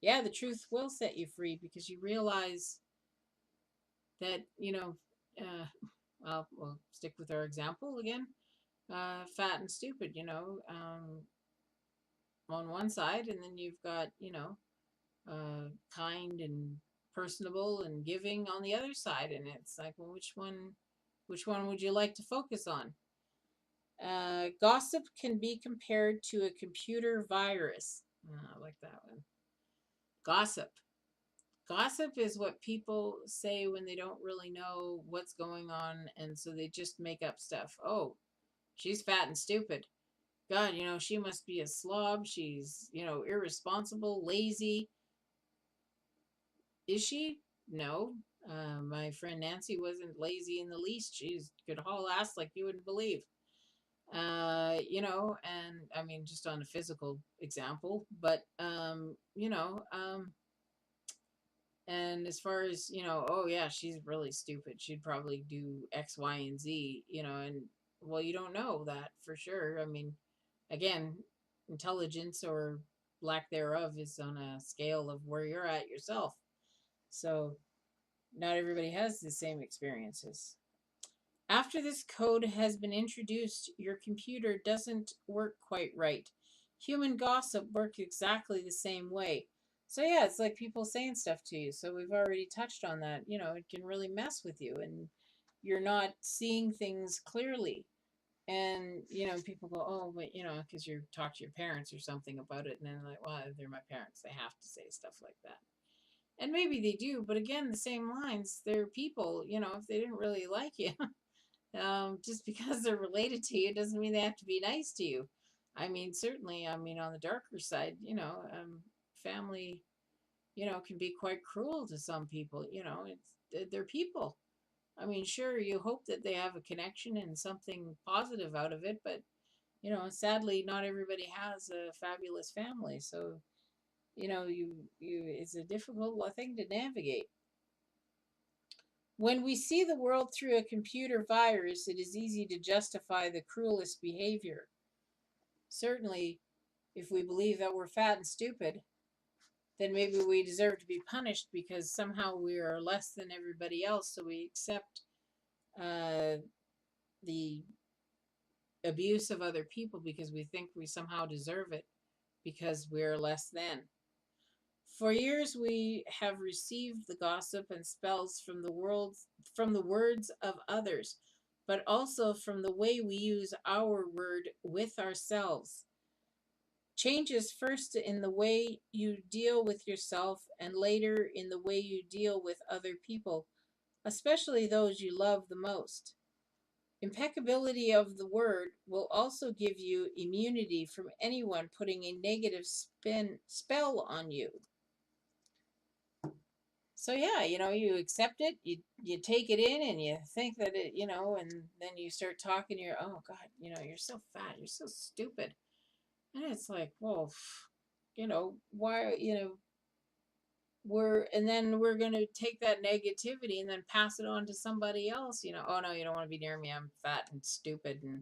Speaker 1: yeah, the truth will set you free, because you realize that well, we'll stick with our example again. Fat and stupid. On one side, and then you've got kind and personable and giving on the other side, and it's like, well, which one would you like to focus on? Gossip can be compared to a computer virus. I like that one. Gossip. Gossip is what people say when they don't really know what's going on, and so they just make up stuff. Oh, she's fat and stupid. God, she must be a slob. She's, irresponsible, lazy. Is she? No. My friend Nancy wasn't lazy in the least. She's could haul ass like you wouldn't believe. And I mean, just on a physical example, but and as far as, oh yeah, she's really stupid. She'd probably do X, Y, and Z, and well, you don't know that for sure. I mean, again, intelligence or lack thereof is on a scale of where you're at yourself. So not everybody has the same experiences. After this code has been introduced, your computer doesn't work quite right. Human gossip works exactly the same way. So yeah, it's like people saying stuff to you. So we've already touched on that. It can really mess with you, and you're not seeing things clearly. And people go, oh, but because you talk to your parents or something about it, and then they're like, well, they're my parents, they have to say stuff like that. And maybe they do, but again, the same lines, they're people. If they didn't really like you, just because they're related to you doesn't mean they have to be nice to you. I mean, certainly, I mean, on the darker side, family, can be quite cruel to some people. They're people. I mean, sure, you hope that they have a connection and something positive out of it, but sadly, not everybody has a fabulous family. So, you it's a difficult thing to navigate. When we see the world through a computer virus, it is easy to justify the cruelest behavior. Certainly, if we believe that we're fat and stupid, then maybe we deserve to be punished because somehow we are less than everybody else, so we accept uh, the abuse of other people because we think we somehow deserve it because we're less than. For years we have received the gossip and spells from the words of others, but also from the way we use our word with ourselves. Changes first in the way you deal with yourself and later in the way you deal with other people, especially those you love the most. Impeccability of the word will also give you immunity from anyone putting a negative spell on you. So yeah, you accept it, you take it in, and you think that and then you start talking. You're, oh God, you're so fat, you're so stupid, and it's like, well, why, and then we're gonna take that negativity and then pass it on to somebody else. Oh no, you don't want to be near me. I'm fat and stupid, and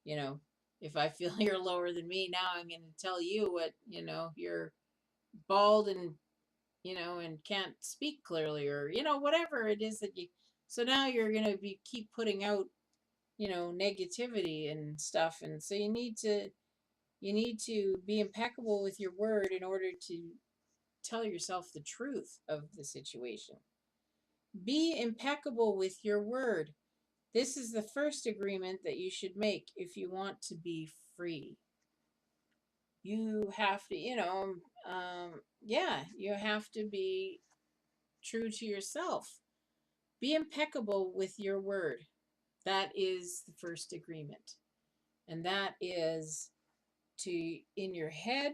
Speaker 1: you know, if I feel you're lower than me, now I'm gonna tell you what you're bald and can't speak clearly, or whatever it is that you. So now you're gonna keep putting out negativity and stuff, and so you need to be impeccable with your word in order to tell yourself the truth of the situation. Be impeccable with your word. This is the first agreement that you should make if you want to be free. You have to, you have to be true to yourself. Be impeccable with your word. That is the first agreement. And that is to in your head,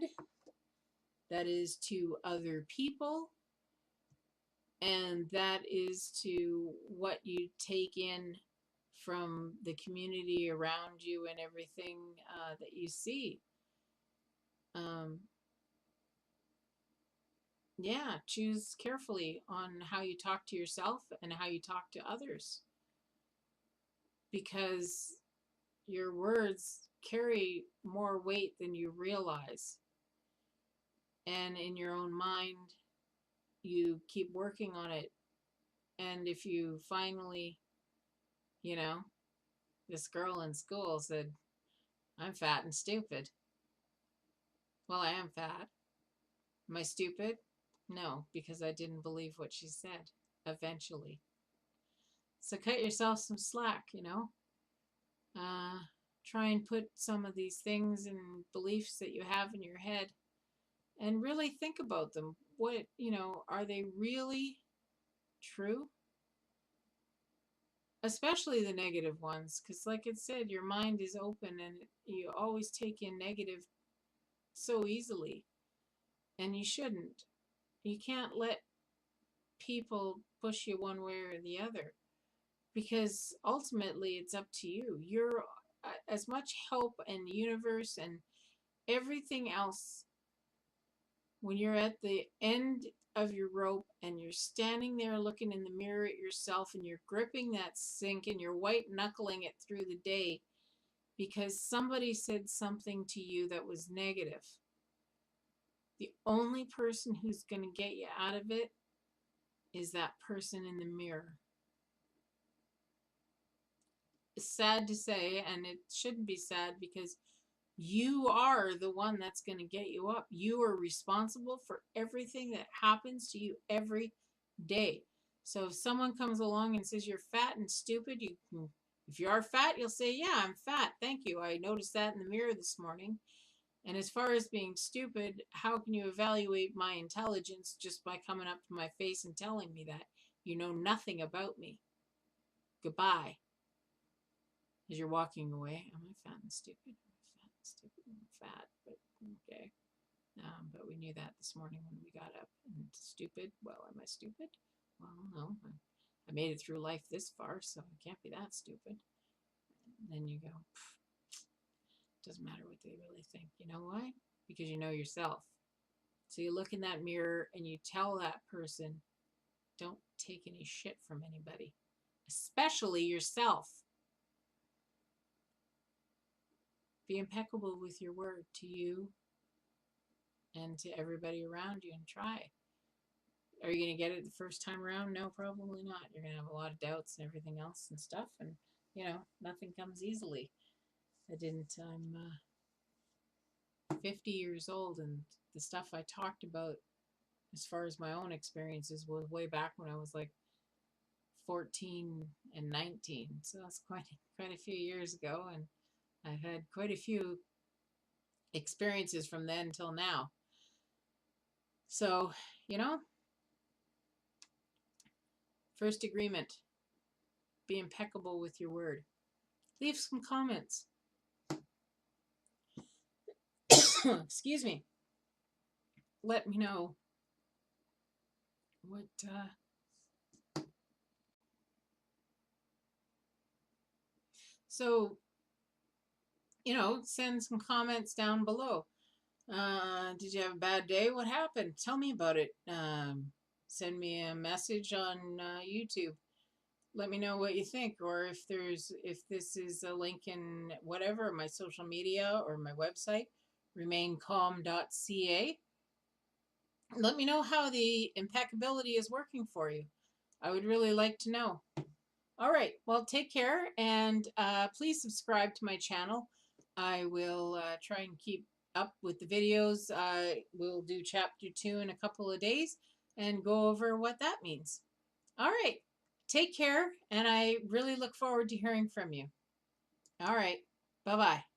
Speaker 1: that is to other people, and that is to what you take in from the community around you and everything that you see. Um, yeah, choose carefully on how you talk to yourself and how you talk to others, because your words carry more weight than you realize. And in your own mind, you keep working on it. And if you finally, you know, this girl in school said, I'm fat and stupid. Well, I am fat. Am I stupid? No, because I didn't believe what she said eventually. So cut yourself some slack. Uh, Try and put some of these things and beliefs that you have in your head and really think about them. Are they really true? Especially the negative ones, because, like it said, your mind is open and you always take in negative so easily, and you shouldn't. You can't let people push you one way or the other, because ultimately it's up to you. You're as much help in the universe and everything else. When you're at the end of your rope and you're standing there looking in the mirror at yourself and you're gripping that sink and you're white knuckling it through the day because somebody said something to you that was negative, the only person who's going to get you out of it is that person in the mirror. It's sad to say, and it shouldn't be sad, because you are the one that's going to get you up. You are responsible for everything that happens to you every day. So if someone comes along and says you're fat and stupid, if you are fat, you'll say, yeah, I'm fat. Thank you. I noticed that in the mirror this morning. And as far as being stupid, how can you evaluate my intelligence just by coming up to my face and telling me that? You know nothing about me. Goodbye. As you're walking away, am I fat and stupid? Am I fat and stupid? I'm fat, but okay. But we knew that this morning when we got up. And stupid? Well, am I stupid? Well, no. I made it through life this far, so I can't be that stupid. And then you go, doesn't matter what they really think. You know why? Because you know yourself. So you look in that mirror and you tell that person, don't take any shit from anybody. especially yourself. Be impeccable with your word to you and to everybody around you, and try. Are you going to get it the first time around? No, probably not. You're going to have a lot of doubts and everything else and stuff. And, nothing comes easily. I'm 50 years old, and the stuff I talked about as far as my own experiences was way back when I was like 14 and 19. So that's quite a few years ago. And I've had quite a few experiences from then till now. So, first agreement, be impeccable with your word. Leave some comments. Excuse me. Let me know what so send some comments down below. Did you have a bad day? What happened? Tell me about it. Send me a message on YouTube. Let me know what you think, or if this is a link in whatever, my social media or my website, remaincalm.ca. Let me know how the impeccability is working for you. I would really like to know. All right. Well, take care, and please subscribe to my channel. I will try and keep up with the videos. We'll do chapter 2 in a couple of days and go over what that means. All right. Take care, and I really look forward to hearing from you. All right. Bye-bye.